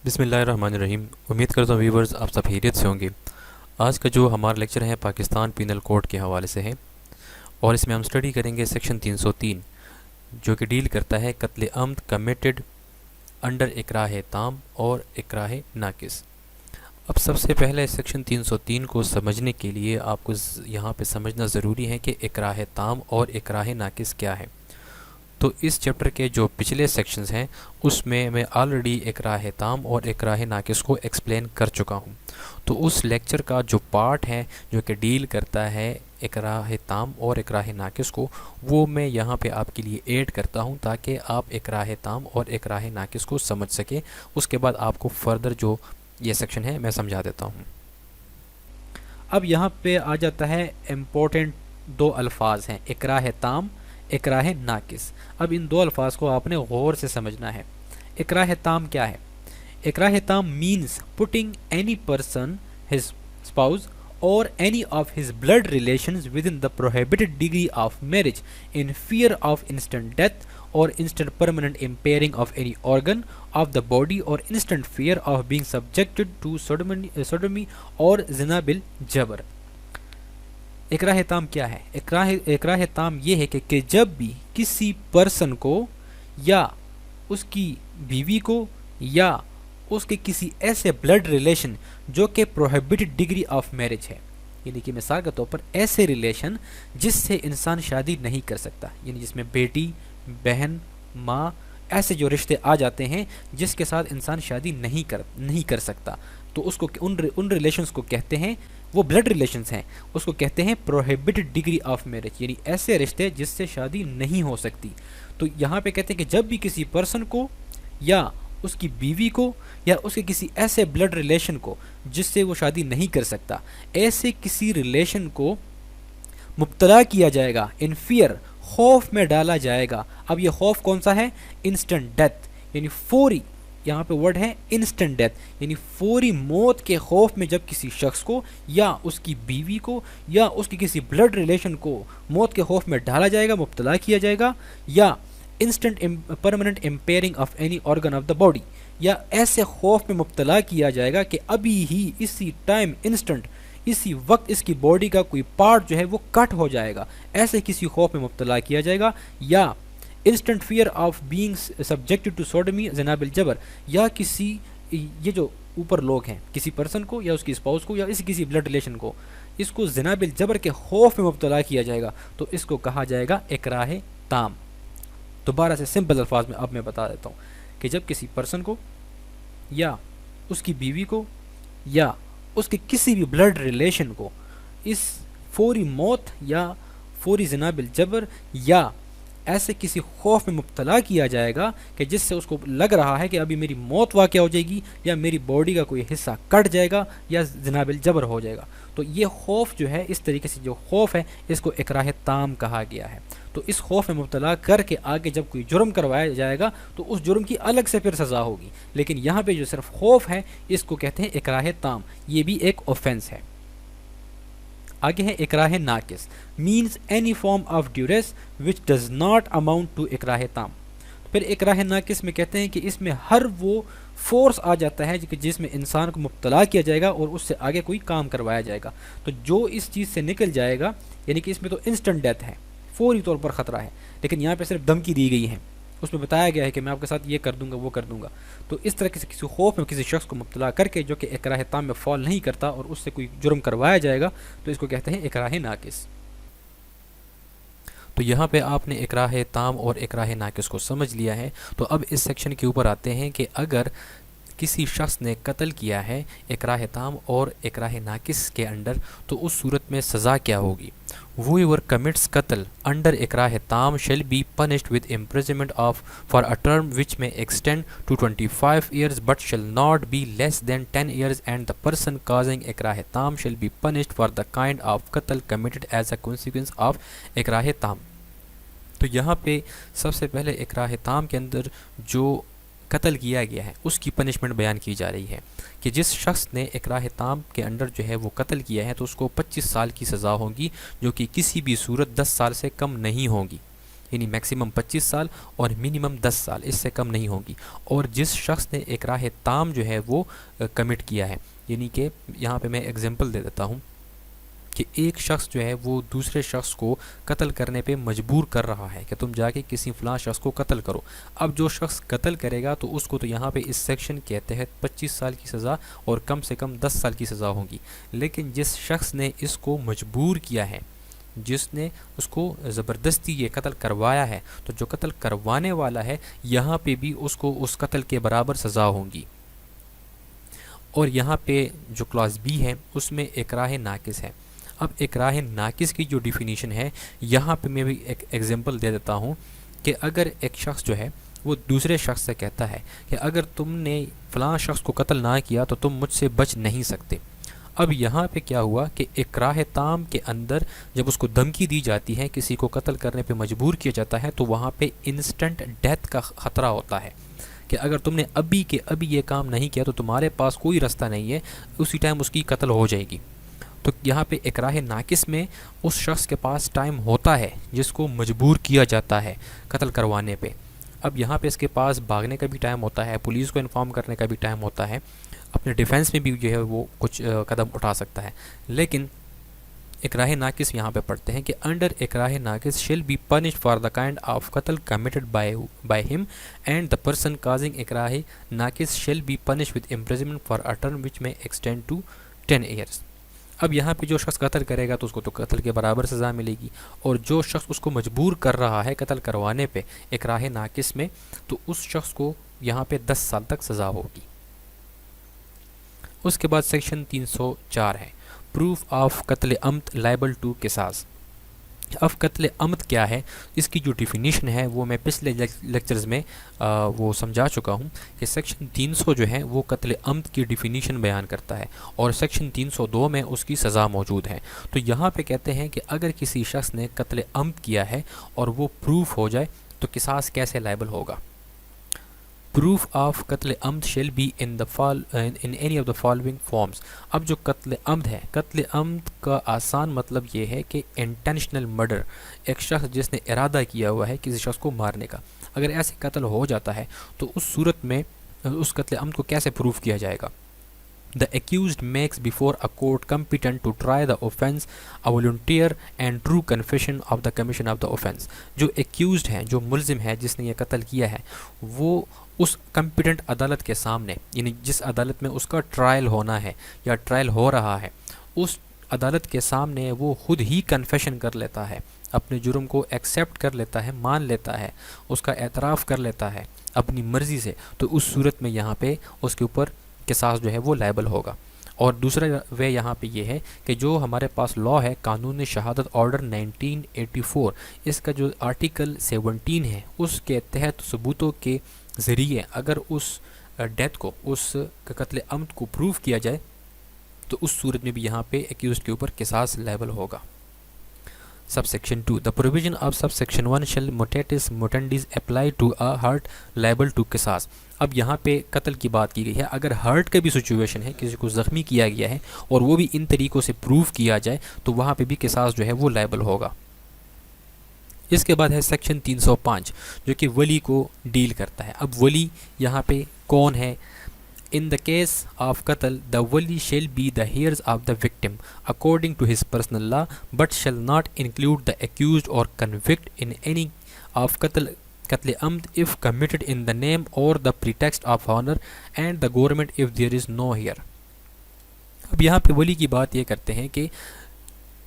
بسم اللہ الرحمن الرحیم۔ امید کرتا ہوں ویورز آپ سب خیریت سے ہوں گے۔ آج کا جو ہمارا لیکچر ہے پاکستان پینل کوڈ کے حوالے سے ہے، اور اس میں ہم اسٹڈی کریں گے سیکشن 303 جو کہ ڈیل کرتا ہے قتل عمد کمیٹڈ انڈر اکراہ تام اور اکراہ ناقص۔ اب سب سے پہلے سیکشن 303 کو سمجھنے کے لیے آپ کو یہاں پہ سمجھنا ضروری ہے کہ اکراہ تام اور اکراہ ناقص کیا ہے۔ تو اس چیپٹر کے جو پچھلے سیکشنز ہیں اس میں آلریڈی اکراہ تام اور اکراہ ناقص کو ایکسپلین کر چکا ہوں۔ تو اس لیکچر کا جو پارٹ ہے جو کہ ڈیل کرتا ہے اکراہ تام اور اکراہ ناقص کو، وہ میں یہاں پہ آپ کے لیے ایڈ کرتا ہوں تاکہ آپ اکراہ تام اور اکراہ ناقص کو سمجھ سکیں۔ اس کے بعد آپ کو فردر جو یہ سیکشن ہے میں سمجھا دیتا ہوں۔ اب یہاں پہ آ جاتا ہے امپورٹنٹ دو الفاظ ہیں، اکراہ تام، اکراہ ناقص۔ اب ان دو الفاظ کو آپ نے غور سے سمجھنا ہے۔ اکراہ تام کیا ہے؟ اکراہ تام means putting any person, his spouse or any of his blood relations within the prohibited degree of marriage in fear of instant death or instant permanent impairing of any organ of the body or instant fear of being subjected to sodomy or zina bil jabr۔ اکراہ تام کیا ہے؟ اکراہ تام یہ ہے کہ جب بھی کسی پرسن کو یا اس کی بیوی کو یا اس کے کسی ایسے بلڈ ریلیشن جو کہ پروہیبٹڈ ڈگری آف میرج ہے، یعنی کہ مثال کے طور پر ایسے ریلیشن جس سے انسان شادی نہیں کر سکتا، یعنی جس میں بیٹی، بہن، ماں، ایسے جو رشتے آ جاتے ہیں جس کے ساتھ انسان شادی نہیں کر سکتا، تو اس کو ان ریلیشنز کو کہتے ہیں، وہ بلڈ ریلیشنز ہیں، اس کو کہتے ہیں پروہیبٹڈ ڈگری آف میرج، یعنی ایسے رشتے جس سے شادی نہیں ہو سکتی۔ تو یہاں پہ کہتے ہیں کہ جب بھی کسی پرسن کو یا اس کی بیوی کو یا اس کے کسی ایسے بلڈ ریلیشن کو جس سے وہ شادی نہیں کر سکتا، ایسے کسی ریلیشن کو مبتلا کیا جائے گا، ان فیئر، خوف میں ڈالا جائے گا۔ اب یہ خوف کون سا ہے؟ انسٹنٹ ڈیتھ، یعنی فوری، یہاں پہ ورڈ ہے انسٹنٹ ڈیتھ، یعنی فوری موت کے خوف میں جب کسی شخص کو یا اس کی بیوی کو یا اس کی کسی بلڈ ریلیشن کو موت کے خوف میں ڈالا جائے گا، مبتلا کیا جائے گا، یا instant permanent impairing of any organ of the body, یا ایسے خوف میں مبتلا کیا جائے گا کہ ابھی ہی اسی ٹائم انسٹنٹ اسی وقت اس کی باڈی کا کوئی پارٹ جو ہے وہ کٹ ہو جائے گا، ایسے کسی خوف میں مبتلا کیا جائے گا، یا instant fear of being subjected to sodomy زنا بالجبر، یا کسی یہ جو اوپر لوگ ہیں کسی پرسن کو یا اس کی اسپاؤس کو یا کسی بلڈ ریلیشن کو، اس کو زنا بالجبر کے خوف میں مبتلا کیا جائے گا، تو اس کو کہا جائے گا اکراہ تام۔ دوبارہ سے سمپل الفاظ میں اب میں بتا دیتا ہوں کہ جب کسی پرسن کو یا اس کی بیوی کو یا اس کے کسی بھی بلڈ ریلیشن کو اس فوری موت یا فوری زنا بالجبر یا ایسے کسی خوف میں مبتلا کیا جائے گا کہ جس سے اس کو لگ رہا ہے کہ ابھی میری موت واقع ہو جائے گی یا میری باڈی کا کوئی حصہ کٹ جائے گا یا زنا بالجبر ہو جائے گا، تو یہ خوف جو ہے، اس طریقے سے جو خوف ہے اس کو اکراہ تام کہا گیا ہے۔ تو اس خوف میں مبتلا کر کے آگے جب کوئی جرم کروایا جائے گا تو اس جرم کی الگ سے پھر سزا ہوگی، لیکن یہاں پہ جو صرف خوف ہے اس کو کہتے ہیں اکراہ تام، یہ بھی ایک اوفینس ہے۔ آگے ہے اکراہ ناقص، means any form of duress which does not amount to اکراہ تام۔ پھر اکراہ ناقص میں کہتے ہیں کہ اس میں ہر وہ فورس آ جاتا ہے جس میں انسان کو مبتلا کیا جائے گا اور اس سے آگے کوئی کام کروایا جائے گا، تو جو اس چیز سے نکل جائے گا، یعنی کہ اس میں تو انسٹنٹ ڈیتھ ہے، فوری طور پر خطرہ ہے، لیکن یہاں پہ صرف دھمکی دی گئی ہے، اس میں بتایا گیا ہے کہ میں آپ کے ساتھ یہ کر دوں گا وہ کر دوں گا، تو اس طرح سے کسی خوف میں کسی شخص کو مبتلا کر کے جو کہ اکراہ تام میں فال نہیں کرتا اور اس سے کوئی جرم کروایا جائے گا تو اس کو کہتے ہیں اکراہ ناقص۔ تو یہاں پہ آپ نے اکراہ تام اور اکراہ ناقص کو سمجھ لیا ہے، تو اب اس سیکشن کے اوپر آتے ہیں کہ اگر کسی شخص نے قتل کیا ہے اکراہ تام اور اکراہ ناقص کے انڈر تو اس صورت میں سزا کیا ہوگی۔ Whoever commits قتل under اکراہ تام shall be punished with imprisonment for a term which may extend to 25 years but shall not be less than 10 years and the person causing اکراہ تام shall be punished for the kind of قتل committed as a consequence of اکراہ تام۔ تو یہاں پہ سب سے پہلے اکراہ تام کے اندر جو قتل کیا گیا ہے اس کی پنشمنٹ بیان کی جا رہی ہے کہ جس شخص نے اکراہ تام کے انڈر جو ہے وہ قتل کیا ہے تو اس کو 25 سال کی سزا ہوگی، جو کہ کسی بھی صورت 10 سال سے کم نہیں ہوگی، یعنی میکسیمم 25 سال اور منیمم 10 سال، اس سے کم نہیں ہوگی۔ اور جس شخص نے اکراہ تام جو ہے وہ کمٹ کیا ہے، یعنی کہ یہاں پہ میں ایگزامپل دے دیتا ہوں کہ ایک شخص جو ہے وہ دوسرے شخص کو قتل کرنے پہ مجبور کر رہا ہے کہ تم جا کے کسی فلاں شخص کو قتل کرو۔ اب جو شخص قتل کرے گا تو اس کو تو یہاں پہ اس سیکشن کے تحت 25 سال کی سزا اور کم سے کم 10 سال کی سزا ہوگی، لیکن جس شخص نے اس کو مجبور کیا ہے، جس نے اس کو زبردستی یہ قتل کروایا ہے، تو جو قتل کروانے والا ہے یہاں پہ بھی اس کو اس قتل کے برابر سزا ہوگی۔ اور یہاں پہ جو کلاس بی ہے اس میں اکراہ ناقص ہے۔ اب اکراہ ناقص کی جو ڈیفینیشن ہے یہاں پہ میں بھی ایک ایگزامپل دے دیتا ہوں کہ اگر ایک شخص جو ہے وہ دوسرے شخص سے کہتا ہے کہ اگر تم نے فلاں شخص کو قتل نہ کیا تو تم مجھ سے بچ نہیں سکتے۔ اب یہاں پہ کیا ہوا کہ اکراہ تام کے اندر جب اس کو دھمکی دی جاتی ہے، کسی کو قتل کرنے پہ مجبور کیا جاتا ہے، تو وہاں پہ انسٹنٹ ڈیتھ کا خطرہ ہوتا ہے کہ اگر تم نے ابھی کے ابھی یہ کام نہیں کیا تو تمہارے پاس کوئی راستہ نہیں ہے، اسی ٹائم اس کی قتل ہو جائے گی۔ تو یہاں پہ اکراہ ناقص میں اس شخص کے پاس ٹائم ہوتا ہے جس کو مجبور کیا جاتا ہے قتل کروانے پہ۔ اب یہاں پہ اس کے پاس بھاگنے کا بھی ٹائم ہوتا ہے، پولیس کو انفارم کرنے کا بھی ٹائم ہوتا ہے، اپنے ڈیفینس میں بھی جو ہے وہ کچھ قدم اٹھا سکتا ہے۔ لیکن اکراہ ناقص یہاں پہ پڑھتے ہیں کہ انڈر اکراہ ناقص shall be punish for the kind of قتل committed by him and the person causing اکراہ ناقص shall be punish with imprisonment for a term which may extend to 10 years. اب یہاں پہ جو شخص قتل کرے گا تو اس کو تو قتل کے برابر سزا ملے گی، اور جو شخص اس کو مجبور کر رہا ہے قتل کروانے پہ اکراہ ناقص میں، تو اس شخص کو یہاں پہ 10 سال تک سزا ہوگی۔ اس کے بعد سیکشن 304 ہے پروف آف قتل عمد لائبل ٹو قصاص۔ اب قتل عمد کیا ہے، اس کی جو ڈیفینیشن ہے وہ میں پچھلے لیکچرز میں وہ سمجھا چکا ہوں کہ سیکشن 300 جو ہے وہ قتل عمد کی ڈیفینیشن بیان کرتا ہے، اور سیکشن 302 میں اس کی سزا موجود ہے۔ تو یہاں پہ کہتے ہیں کہ اگر کسی شخص نے قتل عمد کیا ہے اور وہ پروف ہو جائے تو قصاص کیسے لائبل ہوگا۔ پروف آف قتل عمد shall be in any of the following forms. اب جو قتل عمد ہے، قتل عمد کا آسان مطلب یہ ہے کہ انٹینشنل مرڈر، ایک شخص جس نے ارادہ کیا ہوا ہے کسی شخص کو مارنے کا، اگر ایسے قتل ہو جاتا ہے تو اس صورت میں اس قتل عمد کو کیسے پروف کیا جائے گا۔ The accused makes before a court competent to try the offense a volunteer and true confession of the commission of the offense۔ جو accused ہے، جو ملزم ہے جس نے یہ قتل کیا ہے، وہ اس کمپیٹنٹ عدالت کے سامنے، یعنی جس عدالت میں اس کا ٹرائل ہونا ہے یا ٹرائل ہو رہا ہے، اس عدالت کے سامنے وہ خود ہی کنفیشن کر لیتا ہے، اپنے جرم کو ایکسیپٹ کر لیتا ہے، مان لیتا ہے، اس کا اعتراف کر لیتا ہے اپنی مرضی سے، تو اس صورت میں یہاں پہ اس کے اوپر قصاص جو ہے وہ لائبل ہوگا۔ اور دوسرا وے یہاں پہ یہ ہے کہ جو ہمارے پاس لا ہے قانون شہادت آرڈر 1984، اس کا جو آرٹیکل 17 ہے، اس کے تحت ثبوتوں کے ذریعے اگر اس ڈیتھ کو، اس قتل عمد کو پروف کیا جائے تو اس صورت میں بھی یہاں پہ ایکیوزڈ کے اوپر قصاص لائبل ہوگا۔ Sub section 2 The provision of subsection 1 shall mutatis mutandis apply to a hurt liable to قصاص۔ اب یہاں پہ قتل کی بات کی گئی ہے، اگر ہرٹ کا بھی سچویشن ہے، کسی کو زخمی کیا گیا ہے اور وہ بھی ان طریقوں سے پروف کیا جائے تو وہاں پہ بھی قصاص جو ہے وہ لائبل ہوگا۔ اس کے بعد ہے سیکشن 305 جو کہ ولی کو ڈیل کرتا ہے۔ اب ولی یہاں پہ کون ہے؟ In the case of قتل the wali shall be the heirs of the victim according to his personal law but shall not include the accused or convict in any of قتل عمد if committed in the name or the pretext of honor and the government if there is no heir۔ اب یہاں پہ ولی کی بات یہ کرتے ہیں کہ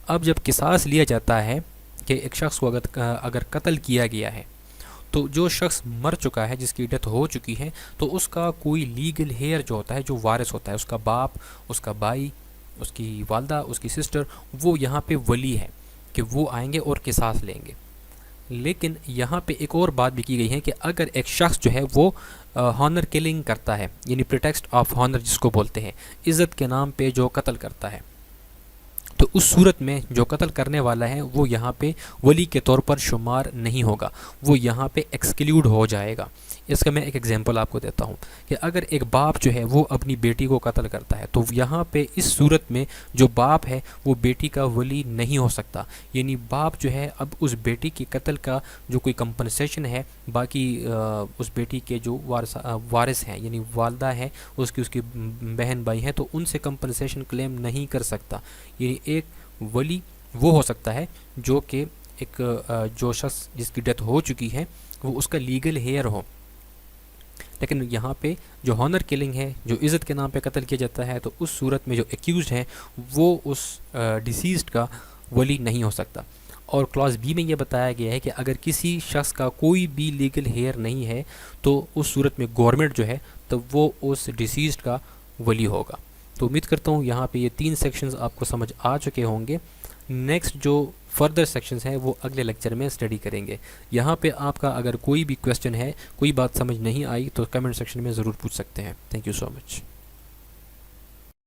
اب جب قصاص لیا جاتا ہے کہ ایک شخص کو اگر قتل کیا گیا ہے تو جو شخص مر چکا ہے، جس کی ڈیتھ ہو چکی ہے، تو اس کا کوئی لیگل ہیئر جو ہوتا ہے، جو وارث ہوتا ہے، اس کا باپ، اس کا بھائی، اس کی والدہ، اس کی سسٹر، وہ یہاں پہ ولی ہے کہ وہ آئیں گے اور قصاص لیں گے۔ لیکن یہاں پہ ایک اور بات بھی کی گئی ہے کہ اگر ایک شخص جو ہے وہ ہانر کلنگ کرتا ہے، یعنی پریٹیکسٹ آف ہانر جس کو بولتے ہیں، عزت کے نام پہ جو قتل کرتا ہے، تو اس صورت میں جو قتل کرنے والا ہے وہ یہاں پہ ولی کے طور پر شمار نہیں ہوگا، وہ یہاں پہ ایکسکلیوڈ ہو جائے گا۔ اس کا میں ایک ایگزامپل آپ کو دیتا ہوں کہ اگر ایک باپ جو ہے وہ اپنی بیٹی کو قتل کرتا ہے تو یہاں پہ اس صورت میں جو باپ ہے وہ بیٹی کا ولی نہیں ہو سکتا، یعنی باپ جو ہے اب اس بیٹی کے قتل کا جو کوئی کمپنسیشن ہے باقی اس بیٹی کے جو وارث ہیں یعنی والدہ ہے، اس کی بہن بھائی ہیں، تو ان سے کمپنسیشن کلیم نہیں کر سکتا۔ یعنی ایک ولی وہ ہو سکتا ہے جو کہ ایک جو شخص جس کی ڈیتھ ہو چکی ہے وہ اس کا لیگل ہیئر ہو، لیکن یہاں پہ جو ہانر کلنگ ہے، جو عزت کے نام پہ قتل کیا جاتا ہے، تو اس صورت میں جو ایکیوزڈ ہے وہ اس ڈیسیزڈ کا ولی نہیں ہو سکتا۔ اور کلاس بی میں یہ بتایا گیا ہے کہ اگر کسی شخص کا کوئی بھی لیگل ہیئر نہیں ہے تو اس صورت میں گورنمنٹ جو ہے تو وہ اس ڈیسیزڈ کا ولی ہوگا۔ تو امید کرتا ہوں یہاں پہ یہ 3 سیکشنز آپ کو سمجھ آ چکے ہوں گے۔ نیکسٹ جو فردر سیکشنز ہیں وہ اگلے لیکچر میں اسٹڈی کریں گے۔ یہاں پہ آپ کا اگر کوئی بھی کویسچن ہے، کوئی بات سمجھ نہیں آئی تو کمنٹ سیکشن میں ضرور پوچھ سکتے ہیں۔ Thank you so much.